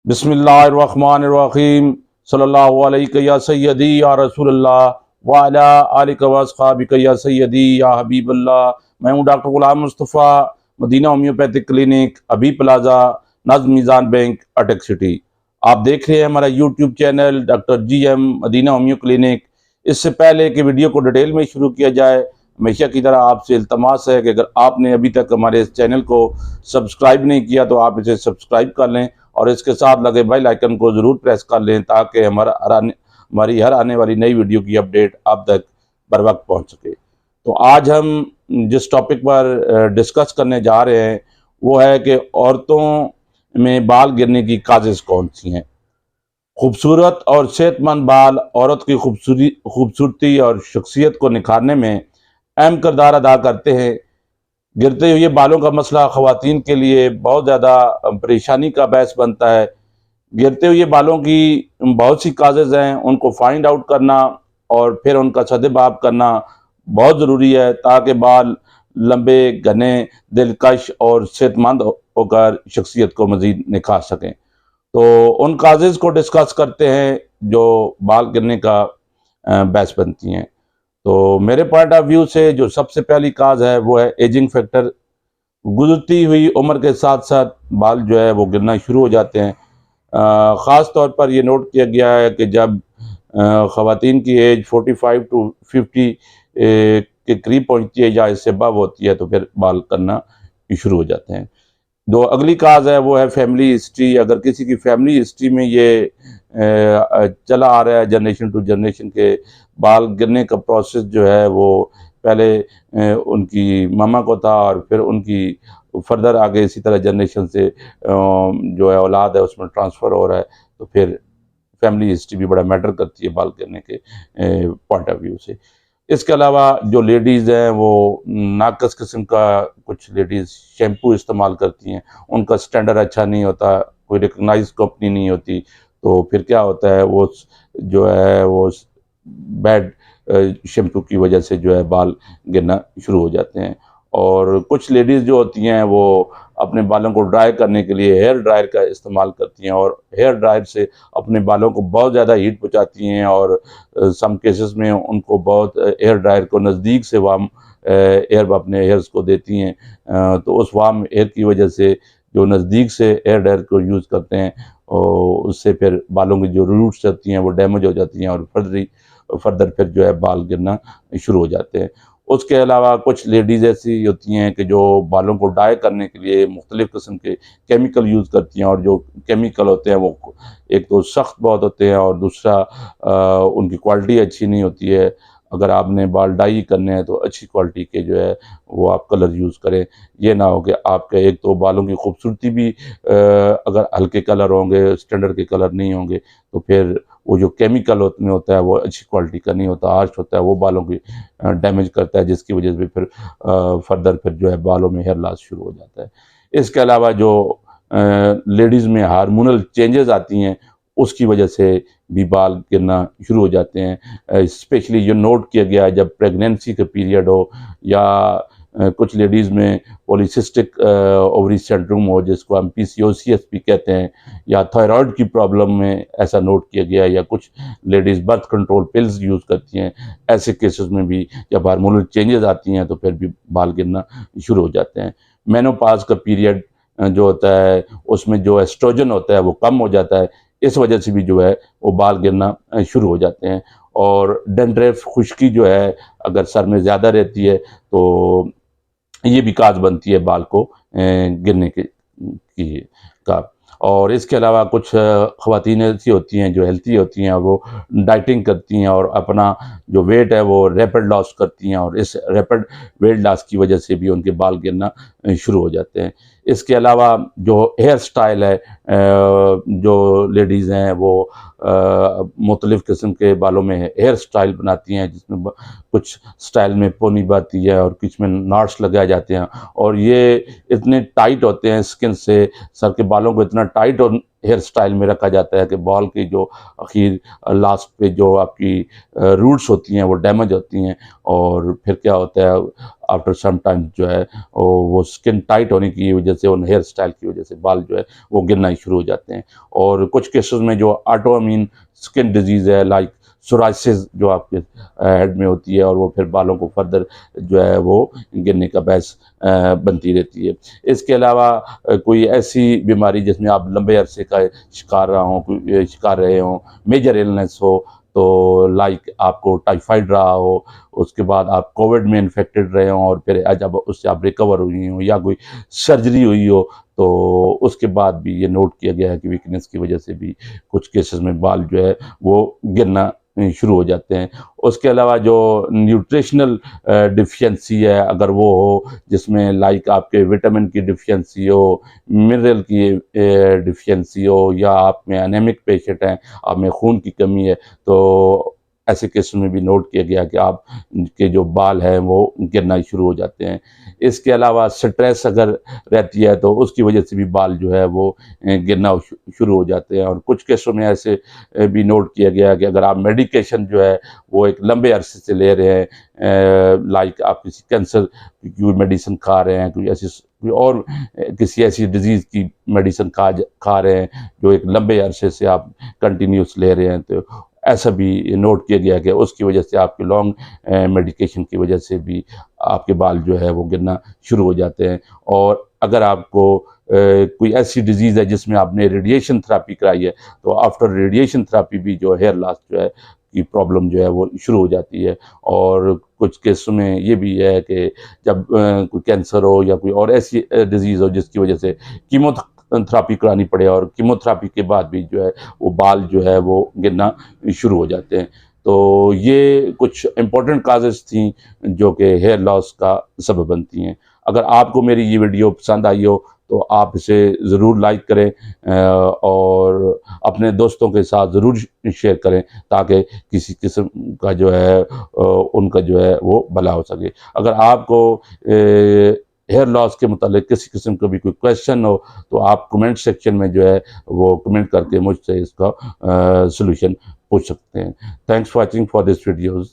बिस्मिल्लाहिर्रहमानिर्रहीम सल्लल्लाहु अलैहि या सय्यदी या रसूलल्लाह व अला आलिका व अस्हाबिका या सय्यदी या हबीबल्लाह। मैं हूँ डॉक्टर गुलाम मुस्तफ़ा, मदीना होम्योपैथिक क्लिनिक, अभी प्लाजा, नज़्म मीज़ान बैंक, अटक सिटी। आप देख रहे हैं हमारा YouTube channel doctor GM Madina homeo clinic. इससे पहले कि वीडियो को डिटेल में शुरू किया जाए, हमेशा की तरह आपसे इल्तमास है कि अगर आपने अभी तक हमारे इस चैनल को सब्सक्राइब नहीं किया तो आप इसे सब्सक्राइब कर लें और इसके साथ लगे बेल आइकन को ज़रूर प्रेस कर लें ताकि हमारी हर आने वाली नई वीडियो की अपडेट आप तक बर वक्त पहुँच सके। तो आज हम जिस टॉपिक पर डिस्कस करने जा रहे हैं वो है कि औरतों में बाल गिरने की काजेज़ कौन सी हैं। खूबसूरत और सेहतमंद बाल औरत की खूबसूरती और शख्सियत को निखारने में अहम किरदार अदा करते हैं। गिरते हुए बालों का मसला ख़वातीन के लिए बहुत ज़्यादा परेशानी का बायस बनता है। गिरते हुए बालों की बहुत सी काजेज़ हैं, उनको फाइंड आउट करना और फिर उनका सद्देबाब करना बहुत ज़रूरी है ताकि बाल लंबे, घने, दिलकश और सेहतमंद होकर शख्सियत को मज़ीद निखार सकें। तो उन काजेज़ को डिस्कस करते हैं जो बाल गिरने का बायस बनती हैं। तो मेरे पॉइंट ऑफ व्यू से जो सबसे पहली काज है वो है एजिंग फैक्टर। गुजरती हुई उम्र के साथ साथ बाल जो है वो गिरना शुरू हो जाते हैं। ख़ास तौर पर ये नोट किया गया है कि जब ख़वातीन की एज 45 टू 50 के करीब पहुंचती है या इससे अबव होती है तो फिर बाल करना शुरू हो जाते हैं। जो अगली काज है वो है फैमिली हिस्ट्री। अगर किसी की फैमिली हिस्ट्री में ये चला आ रहा है जनरेशन टू जनरेशन के बाल गिरने का प्रोसेस जो है वो पहले उनकी मामा को था और फिर उनकी फर्दर आगे इसी तरह जनरेशन से जो है औलाद है उसमें ट्रांसफ़र हो रहा है, तो फिर फैमिली हिस्ट्री भी बड़ा मैटर करती है बाल गिरने के पॉइंट ऑफ व्यू से। इसके अलावा जो लेडीज़ हैं वो नाकस किस्म का कुछ लेडीज़ शैम्पू इस्तेमाल करती हैं, उनका स्टैंडर्ड अच्छा नहीं होता, कोई रिकग्नाइज कंपनी नहीं होती, तो फिर क्या होता है वो जो है वो बैड शैम्पू की वजह से जो है बाल गिरना शुरू हो जाते हैं। और कुछ लेडीज़ जो होती हैं वो अपने बालों को ड्राई करने के लिए हेयर ड्रायर का इस्तेमाल करती हैं और हेयर ड्रायर से अपने बालों को बहुत ज़्यादा हीट पहुँचाती हैं और सम केसेस में उनको बहुत हेयर ड्रायर को नज़दीक से वार्म एयर अपने हेयर्स को देती हैं। तो उस वार्म एयर की वजह से जो नज़दीक से एयर ड्रायर को यूज़ करते हैं और उससे फिर बालों की जो रूट्स होती हैं वो डैमेज हो जाती हैं और फर्दर फिर जो है बाल गिरना शुरू हो जाते हैं। उसके अलावा कुछ लेडीज़ ऐसी होती हैं कि जो बालों को डाई करने के लिए मुख्तलिफ़ किस्म के केमिकल यूज़ करती हैं और जो केमिकल होते हैं वो एक तो सख्त बहुत होते हैं और दूसरा उनकी क्वालिटी अच्छी नहीं होती है। अगर आपने बाल डाई करने हैं तो अच्छी क्वालिटी के जो है वो आप कलर यूज़ करें। ये ना हो कि आपके एक तो बालों की खूबसूरती भी अगर हल्के कलर होंगे, स्टैंडर्ड के कलर नहीं होंगे तो फिर वो जो केमिकल उसमें होता है वो अच्छी क्वालिटी का नहीं होता, हार्श होता है, वो बालों की डैमेज करता है जिसकी वजह से फिर फर्दर फिर जो है बालों में हेयर लॉस शुरू हो जाता है। इसके अलावा जो लेडीज़ में हार्मोनल चेंजेस आती हैं उसकी वजह से भी बाल गिरना शुरू हो जाते हैं। स्पेशली ये नोट किया गया है जब प्रेगनेंसी का पीरियड हो या कुछ लेडीज़ में पॉलीसिस्टिक ओवरी सिंड्रोम हो जिसको हम PCOS भी कहते हैं, या थायराइड की प्रॉब्लम में ऐसा नोट किया गया है, या कुछ ladies birth control pills use करती हैं। ऐसे केसेस में भी जब हार्मोनल चेंजेस आती हैं तो फिर भी बाल गिरना शुरू हो जाते हैं। मेनोपॉज का पीरियड जो होता है उसमें जो एस्ट्रोजन होता है वो कम हो जाता है, इस वजह से भी जो है वो बाल गिरना शुरू हो जाते हैं। और डैंड्रफ खुश्की जो है अगर सर में ज़्यादा रहती है तो ये भी काज बनती है बाल को गिरने की का। और इसके अलावा कुछ ख़वातीन ऐसी होती हैं जो हेल्थी होती हैं और वो डाइटिंग करती हैं और अपना जो वेट है वो रैपिड लॉस करती हैं और इस रैपिड वेट लॉस की वजह से भी उनके बाल गिरना शुरू हो जाते हैं। इसके अलावा जो हेयर स्टाइल है, जो लेडीज़ हैं वो मुख्तलिफ़ किस्म के बालों में हेयर स्टाइल बनाती हैं जिसमें कुछ स्टाइल में पोनी बाती है और कुछ में नॉट्स लगाए जाते हैं और ये इतने टाइट होते हैं स्किन से, सर के बालों को इतना टाइट और हेयर स्टाइल में रखा जाता है कि बाल की जो आखिर लास्ट पे जो आपकी रूट्स होती हैं वो डैमेज होती हैं और फिर क्या होता है आफ्टर सम टाइम जो है वो स्किन टाइट होने की वजह से और हेयर स्टाइल की वजह से बाल जो है वो गिरना शुरू हो जाते हैं। और कुछ केसेस में जो ऑटोइम्यून स्किन डिजीज़ है लाइक सोराइसिस जो आपके हेड में होती है और वो फिर बालों को फर्दर जो है वो गिरने का बायस बनती रहती है। इसके अलावा कोई ऐसी बीमारी जिसमें आप लंबे अरसे का शिकार रहे हों, मेजर इलनेस हो, तो लाइक आपको टाइफाइड रहा हो, उसके बाद आप कोविड में इन्फेक्टेड रहे हों और फिर जब उससे आप रिकवर हुई हो या कोई सर्जरी हुई हो, तो उसके बाद भी ये नोट किया गया है कि वीकनेस की वजह से भी कुछ केसेस में बाल जो है वो गिरना शुरू हो जाते हैं। उसके अलावा जो न्यूट्रिशनल डिफिशिएंसी है अगर वो हो, जिसमें लाइक आपके विटामिन की डिफिशिएंसी हो, मिनरल की डिफिशिएंसी हो, या आप में एनीमिक पेशेंट हैं, आप में खून की कमी है, तो ऐसे केस में भी नोट किया गया कि आप के जो बाल हैं वो गिरना शुरू हो जाते हैं। इसके अलावा स्ट्रेस अगर रहती है तो उसकी वजह से भी बाल जो है वो गिरना शुरू हो जाते हैं। और कुछ केसों में ऐसे भी नोट किया गया कि अगर आप मेडिकेशन जो है वो एक लंबे अरसे से ले रहे हैं, लाइक आप किसी कैंसर की मेडिसिन खा रहे हैं, और किसी ऐसी डिजीज़ की मेडिसिन खा रहे हैं जो एक लंबे अरसे से आप कंटिन्यूस ले रहे हैं, तो ऐसा भी नोट किया गया कि उसकी वजह से आपके लॉन्ग मेडिकेशन की वजह से भी आपके बाल जो है वो गिरना शुरू हो जाते हैं। और अगर आपको कोई ऐसी डिजीज़ है जिसमें आपने रेडिएशन थेरेपी कराई है, तो आफ्टर रेडिएशन थेरेपी भी जो हेयर लॉस जो है की प्रॉब्लम जो है वो शुरू हो जाती है। और कुछ केसों में ये भी है कि जब कोई कैंसर हो या कोई और ऐसी डिजीज़ हो जिसकी वजह से कीमोथेरेपी करानी पड़े, और कीमोथेरेपी के बाद भी जो है वो बाल जो है वो गिरना शुरू हो जाते हैं। तो ये कुछ इम्पोर्टेंट काजेज़ थी जो कि हेयर लॉस का सबब बनती हैं। अगर आपको मेरी ये वीडियो पसंद आई हो तो आप इसे ज़रूर लाइक करें और अपने दोस्तों के साथ ज़रूर शेयर करें, ताकि किसी किस्म का जो है उनका जो है वो भला हो सके। अगर आपको हेयर लॉस के मुतालिक किसी किस्म का भी कोई क्वेश्चन हो तो आप कमेंट सेक्शन में जो है वो कमेंट करके मुझसे इसका सॉल्यूशन पूछ सकते हैं। Thanks for watching for this videos.